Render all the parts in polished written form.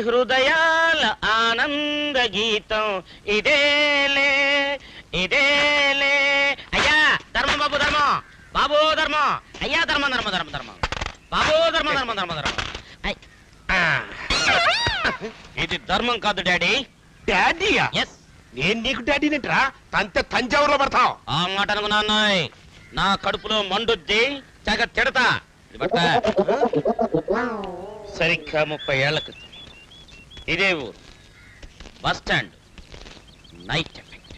హృదయాల ఆనంద గీతం ఇదేలే ఇదేలే. అయ్యా ధర్మం బాబు ధర్మం, బాబు ధర్మం, అయ్యా ధర్మం ధర్మం ధర్మం ధర్మం, బాబు ధర్మం ధర్మం ధర్మం ధర్మం. ఇది ధర్మం కాదు డాడీ. డాడీయా? ఎస్. నేను నీకు డాడీనిట్రా, తంతే తంజావూరులో పడతావు. ఆ మాట అనుకున్నా. నా కడుపులో మండుద్ది, చగ తిడతా. సరిగ్గా 30 ఏళ్ల క్రితం ఇదే ఊరు బస్ స్టాండ్. నైట్ ఎఫెక్ట్,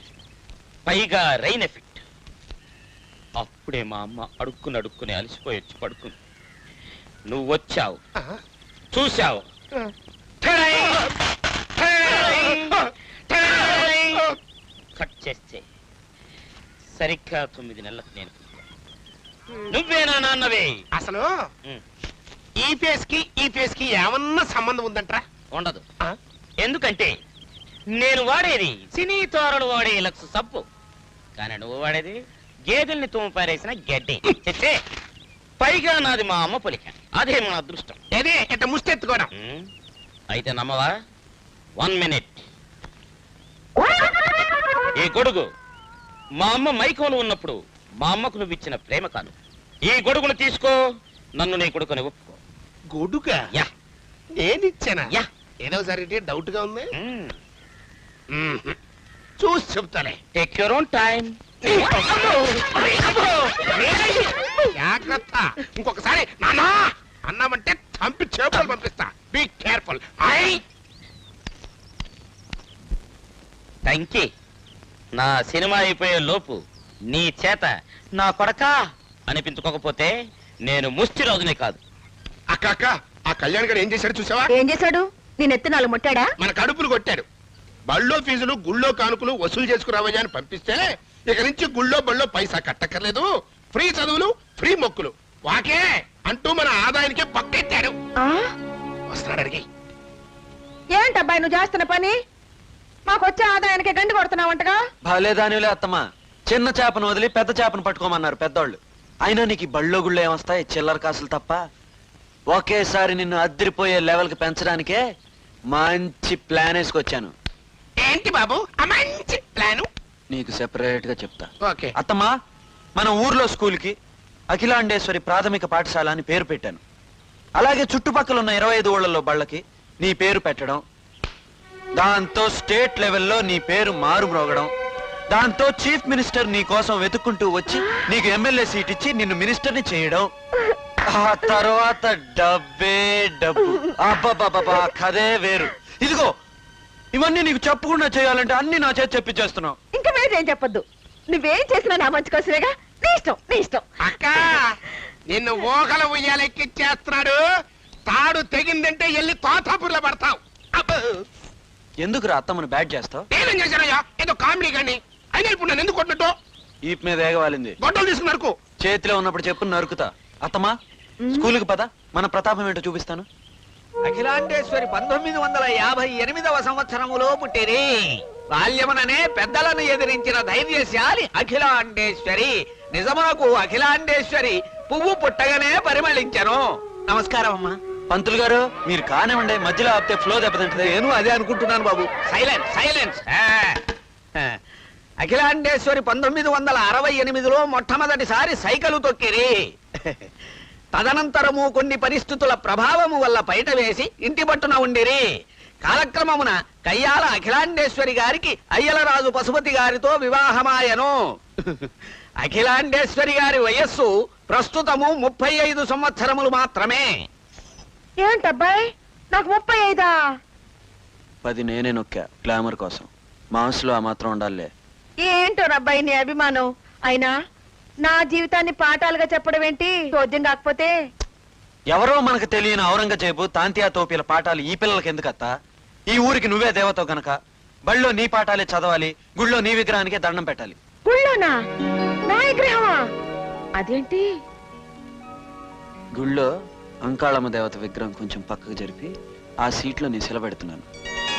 పైగా రైన్ ఎఫెక్ట్. అప్పుడే మా అమ్మ అడుక్కుని అలసిపోయి వచ్చి పడుకుంది. నువ్వు వచ్చావు, చూశావు. కట్ చేస్తే సరిగ్గా 9 నెలలకు నేను నువ్వేనా నాన్నవే. అసలు ఈ ఫేస్ కి ఏమన్నా సంబంధం ఉందంటరా? ఉండదు. ఎందుకంటే నేను వాడేది సినీ తోరలు వాడే లక్స్ సబ్బు, కానీ నువ్వు వాడేది గేదెల్ని తుమ్ము పారేసిన గడ్డి. పైగా నాది మా అమ్మ పొలిక. అదే మన అదృష్టం. అదే ఇట్ట ముష్టెత్తుకోవడం. అయితే నమ్మవా? 1 మినిట్. ఈ గొడుగు మా అమ్మ మైకంలో ఉన్నప్పుడు మా అమ్మకు నువ్వు ఇచ్చిన ప్రేమ కాను. ఈ గొడుగును తీసుకో, నన్ను నీ కొడుకుని ఒప్పుకో. గొడుగా? యా. నేనిచ్చానా? యా. ఏదో సరే డౌట్ గా ఉంది. చూసి చెప్తానే. Take your own time. జాగ్రత్త. ఇంకొకసారి నానా అన్నామంటే చంపి చేపలు పంపిస్తా. Be careful. థ్యాంక్. నా సినిమా అయిపోయే లోపు నీ చేత నా కొడకా అనిపించుకోకపోతే నేను ముష్టి రోజునే కాదు. అక్క అక్క, ఆ కళ్యాణ్ గారు ఏం చేశాడు చూసావా? ఏం చేశాడు? నేను ఎత్తునాలు ముట్టాడా? మన కడుపులు కొట్టాడు. బళ్ళో ఫీజులు గుళ్ళో కానుకలు వసూలు చేసుకురావయ్యా అని పంపిస్తే ఇక నుంచి గుళ్ళో బళ్ళో పైసా కట్టక్కర్లేదు, ఫ్రీ చదువులు, ఫ్రీ మొక్కులు వాకే అంటూ మన ఆదాయానికి పక్కెట్టాడు. వస్తున్నాడు అడిగి. ఏంటబ్బాయి నువ్వు చేస్తున్న పని? మాకొచ్చే ఆదాయానికి గండి కొడుతున్నావంటగా? భలేదానిలే అత్తమ్మా, చిన్న చేపను వదిలి పెద్ద చేపను పట్టుకోమన్నారు పెద్దోళ్ళు. అయినా నీకు బళ్ళో గుళ్ళో ఏమొస్తాయి? చిల్లర కాసులు తప్ప. ఒకేసారి నిన్ను అద్దరిపోయే లెవెల్కి పెంచడానికే మంచి ప్లాన్ వేసుకొచ్చాను. ఏంటి బాబు ఆ మంచి ప్లాను? నీకు సెపరేట్ గా చెప్తా. ఓకే. అత్తమ్మా, మన ఊర్లో స్కూల్ కి అఖిలాండేశ్వరి ప్రాథమిక పాఠశాల అని పేరు పెట్టాను. అలాగే చుట్టుపక్కల ఉన్న 25 ఊళ్ళల్లో బళ్ళకి నీ పేరు పెట్టడం, దాంతో స్టేట్ లెవెల్లో నీ పేరు మారు మ్రోగడం, దాంతో చీఫ్ మినిస్టర్ నీ కోసం వెతుక్కుంటూ వచ్చి నీకు ఎమ్మెల్యే సీట్ ఇచ్చి నిన్ను మినిస్టర్ని చేయడం, ఆ తర్వాత డబ్బే డబ్బు. అబ్బా కదే వేరు. ఇదిగో ఇవన్నీ నీకు చెప్పకుండా చేయాలంటే అన్ని నా చేతి చెప్పించేస్తున్నావు. ఇంకా మీరేం చెప్పొద్దు. నువ్వేం చేసినా నా మంచి కోసమేగా. నీ ఇష్టం, నీ ఇష్టం. అక్క, నిన్ను ఊహల ఉయ్యాలెక్కిచ్చేస్తున్నాడు. తాడు తెగిందంటే వెళ్ళి తోతాపూర్లో పడతావు. ఎందుకు అత్తమ్మను బ్యాట్ చేస్తావు? నేనేం చేశానయ్యా? ఏదో కామెడీ కానీ అయినా ఇప్పుడు నన్ను ఎందుకు కొట్టినట్టు? ఈప్ మీద ఏగవాలింది. గొడ్డలు తీసుకుని నరుకు. చేతిలో ఉన్నప్పుడు చెప్పు నరుకుతా. అత్తమ్మా, స్కూలుకి పద, మన ప్రతాపం ఏంటో చూపిస్తాను. అఖిలాండేశ్వరి 1958వ సంవత్సరములో పుట్టిరి. బాల్యముననే పెద్దలను ఎదిరించిన ధైర్యశాలి అఖిలాండేశ్వరి. నిజమునకు అఖిలాండేశ్వరి పువ్వు పుట్టగానే పరిమళించెను. నమస్కారం అమ్మా. పంతులు గారు, మీరు కానివ్వండి, మధ్యలో ఆపితే ఫ్లో దెబ్బతింటది. నేను అదే అనుకుంటున్నాను బాబు. Silence silence. అఖిలాండేశ్వరి 1968లో మొట్టమొదటిసారి సైకిలు తొక్కిరి. తదనంతరము కొన్ని పరిస్థితుల ప్రభావము వల్ల బయట వేసి ఇంటి పట్టున ఉండిరి. కాలక్రమమున కయ్యాల అఖిలాండేశ్వరి గారికి అయ్యలరాజు పశుపతి గారితో వివాహమాయను. అఖిలాండేశ్వరి గారి వయస్సు ప్రస్తుతము 35 సంవత్సరములు మాత్రమే. ఏంటబ్బాయి, నాకు 35? 10 నేనే నొక్కా గ్లామర్ కోసం. మనసులో ఆ మాత్రం ఉండాలే. ఏంటో రబ్బాయి నీ అభిమానం. అయినా నా జీవితాన్ని పాఠాలుగా చెప్పడం ఏంటి? చోద్యం కాకపోతే. ఎవరో మనకు తెలియని ఔరంగజేబు తాంతియా తోపిల పాఠాలు ఈ పిల్లలకి ఎందుకత్తా? ఈ ఊరికి నువ్వే దేవతో గనక బళ్ళో నీ పాఠాలే చదవాలి, గుళ్ళో నీ విగ్రహానికే దండం పెట్టాలి. గుళ్ళోనా? నా విగ్రహమా? అదేంటి? గుళ్ళో అంకాళమ్మ దేవత విగ్రహం కొంచెం పక్కకు జరిపి ఆ సీట్లో నీ శిలబెడుతున్నాను.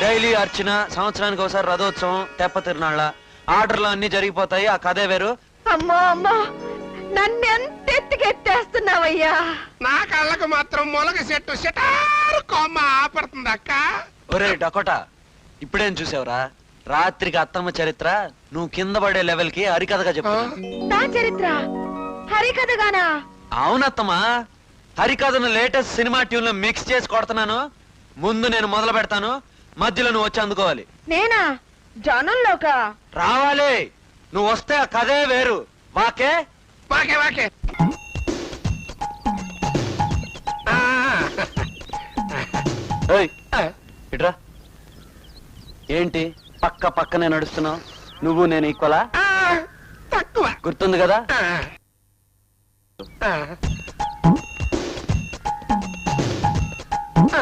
డైలీ అర్చన, సంవత్సరానికి ఒకసారి రథోత్సవం, తెప్ప తిరునాళ్ళ, ఆర్డర్లు అన్ని జరిగిపోతాయి. ఆ కథే వేరు. అమ్మా అమ్మా, నన్నెంత ఎత్తికెత్తేస్తున్నావయ్యా. నా కళ్ళకు మాత్రం మొలగ చెట్టు షటారు కొమ్మ ఆపడుతుంది అక్క. ఒరే డకోటా, ఇప్పుడేం చూసావురా? రాత్రికి అత్తమ్మ చరిత్ర నువ్వు కింద పడే లెవెల్ కి హరికథగా చెప్పు. నా చరిత్ర హరికథగానా? అవునత్తమ్మా, హరికథను లేటెస్ట్ సినిమా ట్యూన్ లో మిక్స్ చేసి కొడుతున్నాను. ముందు నేను మొదలు పెడతాను, మధ్యలో నువ్వు వచ్చి అందుకోవాలి. నేనా? జనంలోకా? రావాలి. నువ్వు వస్తే ఆ కథే వేరు. వాకే వాకే వాకే. ఆ, ఏయ్, ఇట్రా. ఏంటి పక్క పక్కనే నడుస్తున్నావు? నువ్వు నేను ఈక్వలా? ఆ, తక్కువ. గుర్తుంది కదా? ఆ, ఆ. ఆ,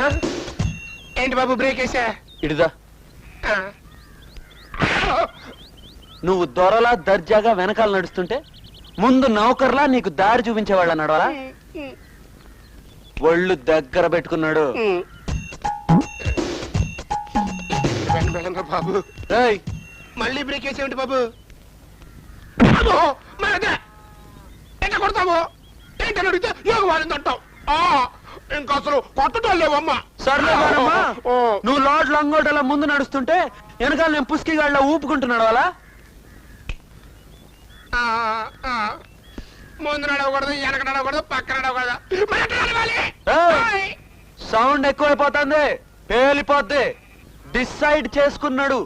ఏంటి బాబు బ్రేక్ వేసా? ఇడిదా. నువ్వు దొరలా దర్జాగా వెనకాల నడుస్తుంటే ముందు నౌకర్లా నీకు దారి చూపించేవాళ్ళ నడవలా? ఒళ్ళు దగ్గర పెట్టుకున్నాడు. బాబు ఏయ్, మళ్ళీ బ్రేక్ వేసేమిటి బాబు? అదో మరి అదే ఎంత కొడతావు? ఏంటని అడిగితే యోగ వాళ్ళని అంటావు. ఇంకా అసలు కొట్టడం లేవమ్మా. సర్లే బారమ్మా. నువ్వు లోడ్ లంగోటలా ముందు నడుస్తుంటే వెనకాల నేను పుస్కిగాళ్ళ ఊపుకుంటున్నాడు అలా. ముందు నడవకూడదు, వెనక నడవకూడదు, పక్కన నడవకూడదు. మరి ఎట్లా నడవాలి? ఏయ్, సౌండ్ ఎక్కువైపోతుంది, పేలిపోద్ది. డిసైడ్ చేసుకున్నాడు.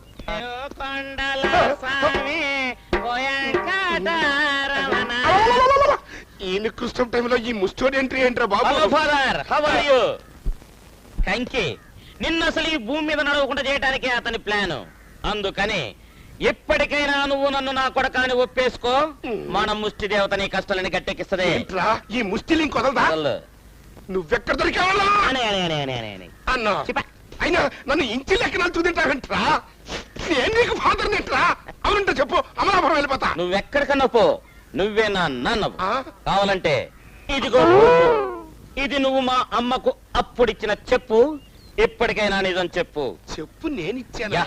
ఈ నికృష్టం టైంలో ఈ ముస్టోడ్ ఎంట్రీ ఏంట్రా బాబు? Hello father, how are you? కంకి నిన్ను అసలు ఈ భూమి మీద నడవకుండా చేయడానికే అతని ప్లాన్. అందుకని ఎప్పటికైనా నువ్వు నన్ను నా కొడకాని ఒప్పేసుకో. మన ముష్టి దేవత నీ కష్టాలని గట్టెక్కిస్తదే. ఏంట్రా ఈ ముష్టి లింక్ వదలదా? నువ్వెక్కడ దొరికావా అన్నా? అయినా నన్ను ఇంటి లెక్కన చూదింటావంట్రా? నేను నీకు ఫాదర్ నెట్రా? అవునంటే చెప్పు, అమలాపురం వెళ్ళిపోతా. నువ్వెక్కడికన్నా పో, నువ్వే నా నాన్నవు. ఆ? కావాలంటే ఇదిగో, ఇది నువ్వు మా అమ్మకు అప్పుడిచ్చిన చెప్పు. ఇప్పటికైనా నిజం చెప్పు. చెప్పు, నేను ఇచ్చాను. యా.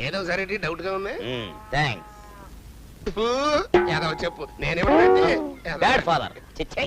ఏదో సరే డౌట్ గా ఉంది. థ్యాంక్స్. ఏదో చెప్పు, నేనేమంటే బ్యాడ్ ఫాదర్. చిచ్చే